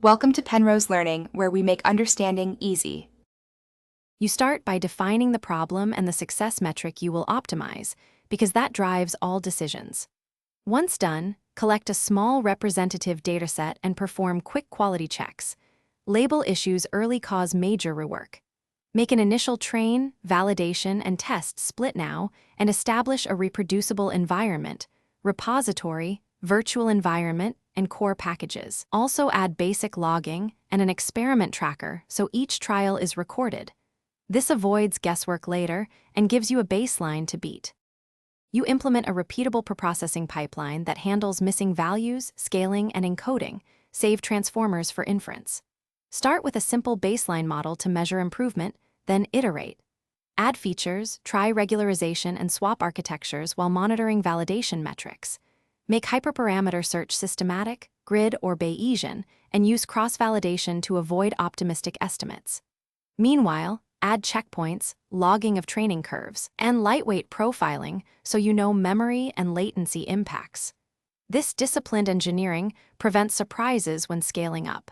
Welcome to Penrose Learning, where we make understanding easy. You start by defining the problem and the success metric you will optimize, because that drives all decisions. Once done, collect a small representative dataset and perform quick quality checks. Label issues early cause major rework. Make an initial train, validation, and test split now and establish a reproducible environment, repository, virtual environment, and core packages. Also add basic logging and an experiment tracker so each trial is recorded. This avoids guesswork later and gives you a baseline to beat. You implement a repeatable preprocessing pipeline that handles missing values, scaling, and encoding, save transformers for inference. Start with a simple baseline model to measure improvement, then iterate. Add features, try regularization, and swap architectures while monitoring validation metrics. Make hyperparameter search systematic, grid, or Bayesian, and use cross-validation to avoid optimistic estimates. Meanwhile, add checkpoints, logging of training curves, and lightweight profiling so you know memory and latency impacts. This disciplined engineering prevents surprises when scaling up.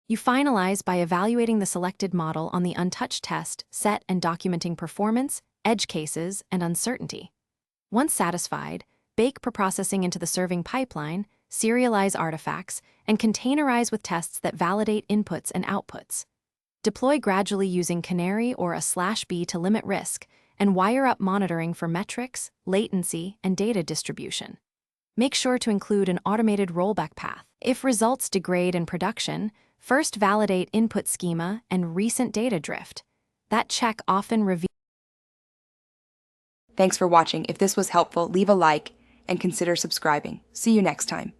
You finalize by evaluating the selected model on the untouched test set and documenting performance, edge cases, and uncertainty. Once satisfied, bake preprocessing into the serving pipeline, serialize artifacts, and containerize with tests that validate inputs and outputs. Deploy gradually using Canary or a /B to limit risk, and wire up monitoring for metrics, latency, and data distribution. Make sure to include an automated rollback path. If results degrade in production, first validate input schema and recent data drift. That check often reveals. Thanks for watching. If this was helpful, leave a like and consider subscribing. See you next time.